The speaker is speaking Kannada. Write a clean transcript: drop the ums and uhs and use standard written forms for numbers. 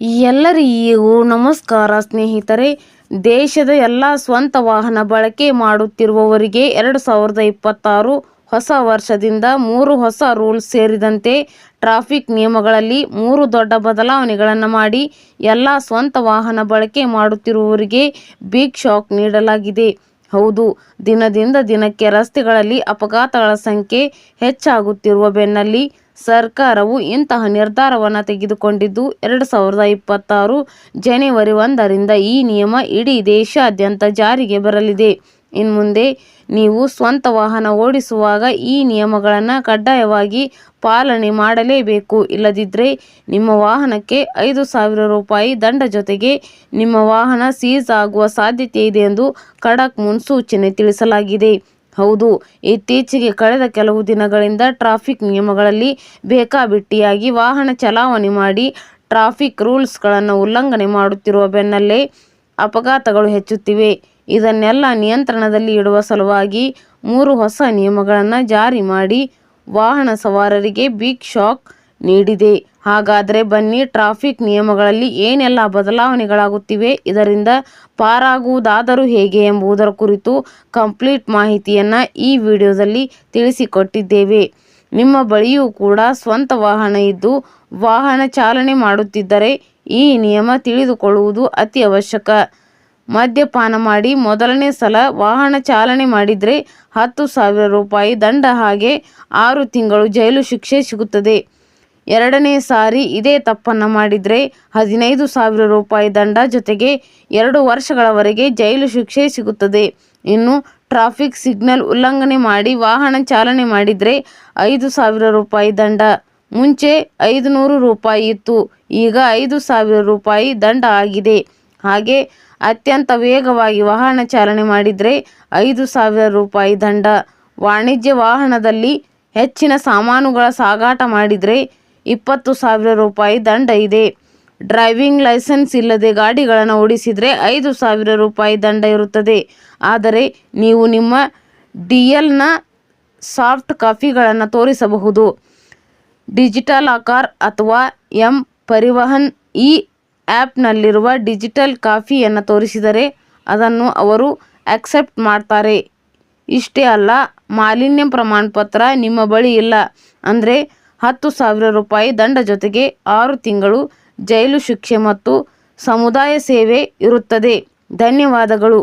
ಎಲ್ಲರಿಗೂ ನಮಸ್ಕಾರ ಸ್ನೇಹಿತರೆ. ದೇಶದ ಎಲ್ಲ ಸ್ವಂತ ವಾಹನ ಬಳಕೆ ಮಾಡುತ್ತಿರುವವರಿಗೆ 2026 ಹೊಸ ವರ್ಷದಿಂದ 3 ಹೊಸ ರೂಲ್ಸ್ ಸೇರಿದಂತೆ ಟ್ರಾಫಿಕ್ ನಿಯಮಗಳಲ್ಲಿ 3 ದೊಡ್ಡ ಬದಲಾವಣೆಗಳನ್ನು ಮಾಡಿ ಎಲ್ಲ ಸ್ವಂತ ವಾಹನ ಬಳಕೆ ಮಾಡುತ್ತಿರುವವರಿಗೆ ಬಿಗ್ ಶಾಕ್ ನೀಡಲಾಗಿದೆ. ಹೌದು, ದಿನದಿಂದ ದಿನಕ್ಕೆ ರಸ್ತೆಗಳಲ್ಲಿ ಅಪಘಾತಗಳ ಸಂಖ್ಯೆ ಹೆಚ್ಚಾಗುತ್ತಿರುವ ಬೆನ್ನಲ್ಲೇ ಸರ್ಕಾರವು ಇಂತಹ ನಿರ್ಧಾರವನ್ನು ತೆಗೆದುಕೊಂಡಿದ್ದು, 2026 ಜನವರಿ 1ರಿಂದ ಈ ನಿಯಮ ಇಡೀ ದೇಶಾದ್ಯಂತ ಜಾರಿಗೆ ಬರಲಿದೆ. ಇನ್ಮುಂದೆ ನೀವು ಸ್ವಂತ ವಾಹನ ಓಡಿಸುವಾಗ ಈ ನಿಯಮಗಳನ್ನು ಕಡ್ಡಾಯವಾಗಿ ಪಾಲನೆ ಮಾಡಲೇಬೇಕು. ಇಲ್ಲದಿದ್ದರೆ ನಿಮ್ಮ ವಾಹನಕ್ಕೆ 5,000 ರೂಪಾಯಿ ದಂಡ ಜೊತೆಗೆ ನಿಮ್ಮ ವಾಹನ ಸೀಸ್ ಆಗುವ ಸಾಧ್ಯತೆ ಇದೆ ಎಂದು ಖಡಕ್ ಮುನ್ಸೂಚನೆ ತಿಳಿಸಲಾಗಿದೆ. ಹೌದು, ಇತ್ತೀಚೆಗೆ ಕಳೆದ ಕೆಲವು ದಿನಗಳಿಂದ ಟ್ರಾಫಿಕ್ ನಿಯಮಗಳಲ್ಲಿ ಬೇಕಾಬಿಟ್ಟಿಯಾಗಿ ವಾಹನ ಚಲಾವಣೆ ಮಾಡಿ ಟ್ರಾಫಿಕ್ ರೂಲ್ಸ್ಗಳನ್ನು ಉಲ್ಲಂಘನೆ ಮಾಡುತ್ತಿರುವ ಬೆನ್ನಲ್ಲೇ ಅಪಘಾತಗಳು ಹೆಚ್ಚುತ್ತಿವೆ. ಇದನ್ನೆಲ್ಲ ನಿಯಂತ್ರಣದಲ್ಲಿ ಇಡುವ ಸಲುವಾಗಿ 3 ಹೊಸ ನಿಯಮಗಳನ್ನು ಜಾರಿ ಮಾಡಿ ವಾಹನ ಸವಾರರಿಗೆ ಬಿಗ್ ಶಾಕ್ ನೀಡಿದೆ. ಹಾಗಾದರೆ ಬನ್ನಿ, ಟ್ರಾಫಿಕ್ ನಿಯಮಗಳಲ್ಲಿ ಏನೆಲ್ಲ ಬದಲಾವಣೆಗಳಾಗುತ್ತಿವೆ, ಇದರಿಂದ ಪಾರಾಗುವುದಾದರೂ ಹೇಗೆ ಎಂಬುದರ ಕುರಿತು ಕಂಪ್ಲೀಟ್ ಮಾಹಿತಿಯನ್ನು ಈ ವಿಡಿಯೋದಲ್ಲಿ ತಿಳಿಸಿಕೊಟ್ಟಿದ್ದೇವೆ. ನಿಮ್ಮ ಬಳಿಯೂ ಕೂಡ ಸ್ವಂತ ವಾಹನ ಇದ್ದು ವಾಹನ ಚಾಲನೆ ಮಾಡುತ್ತಿದ್ದರೆ ಈ ನಿಯಮ ತಿಳಿದುಕೊಳ್ಳುವುದು ಅತಿ ಅವಶ್ಯಕ. ಮದ್ಯಪಾನ ಮಾಡಿ ಮೊದಲನೇ ಸಲ ವಾಹನ ಚಾಲನೆ ಮಾಡಿದರೆ 10,000 ರೂಪಾಯಿ ದಂಡ ಹಾಗೆ 6 ತಿಂಗಳು ಜೈಲು ಶಿಕ್ಷೆ ಸಿಗುತ್ತದೆ. ಎರಡನೇ ಸಾರಿ ಇದೇ ತಪ್ಪನ್ನು ಮಾಡಿದರೆ 15,000 ರೂಪಾಯಿ ದಂಡ ಜೊತೆಗೆ 2 ವರ್ಷಗಳವರೆಗೆ ಜೈಲು ಶಿಕ್ಷೆ ಸಿಗುತ್ತದೆ. ಇನ್ನು ಟ್ರಾಫಿಕ್ ಸಿಗ್ನಲ್ ಉಲ್ಲಂಘನೆ ಮಾಡಿ ವಾಹನ ಚಾಲನೆ ಮಾಡಿದರೆ 5,000 ರೂಪಾಯಿ ದಂಡ. ಮುಂಚೆ 500 ರೂಪಾಯಿ ಇತ್ತು, ಈಗ 5,000 ರೂಪಾಯಿ ದಂಡ ಆಗಿದೆ. ಹಾಗೆ ಅತ್ಯಂತ ವೇಗವಾಗಿ ವಾಹನ ಚಾಲನೆ ಮಾಡಿದರೆ 5,000 ರೂಪಾಯಿ ದಂಡ. ವಾಣಿಜ್ಯ ವಾಹನದಲ್ಲಿ ಹೆಚ್ಚಿನ ಸಾಮಾನುಗಳ ಸಾಗಾಟ ಮಾಡಿದರೆ 20,000 ರೂಪಾಯಿ ದಂಡ ಇದೆ. ಡ್ರೈವಿಂಗ್ ಲೈಸೆನ್ಸ್ ಇಲ್ಲದೆ ಗಾಡಿಗಳನ್ನು ಓಡಿಸಿದರೆ 5,000 ರೂಪಾಯಿ ದಂಡ ಇರುತ್ತದೆ. ಆದರೆ ನೀವು ನಿಮ್ಮ DLನ ಸಾಫ್ಟ್ ಕಾಪಿಗಳನ್ನು ತೋರಿಸಬಹುದು. ಡಿಜಿಲಾಕರ್ ಅಥವಾ ಪರಿವಹನ್ ಈ ಆ್ಯಪ್ನಲ್ಲಿರುವ ಡಿಜಿಟಲ್ ಕಾಪಿಯನ್ನು ತೋರಿಸಿದರೆ ಅದನ್ನು ಅವರು ಆಕ್ಸೆಪ್ಟ್ ಮಾಡ್ತಾರೆ. ಇಷ್ಟೇ ಅಲ್ಲ, ಮಾಲಿನ್ಯ ಪ್ರಮಾಣಪತ್ರ ನಿಮ್ಮ ಬಳಿ ಇಲ್ಲ ಅಂದರೆ 10,000 ರೂಪಾಯಿ ದಂಡ ಜೊತೆಗೆ 6 ತಿಂಗಳು ಜೈಲು ಶಿಕ್ಷೆ ಮತ್ತು ಸಮುದಾಯ ಸೇವೆ ಇರುತ್ತದೆ. ಧನ್ಯವಾದಗಳು.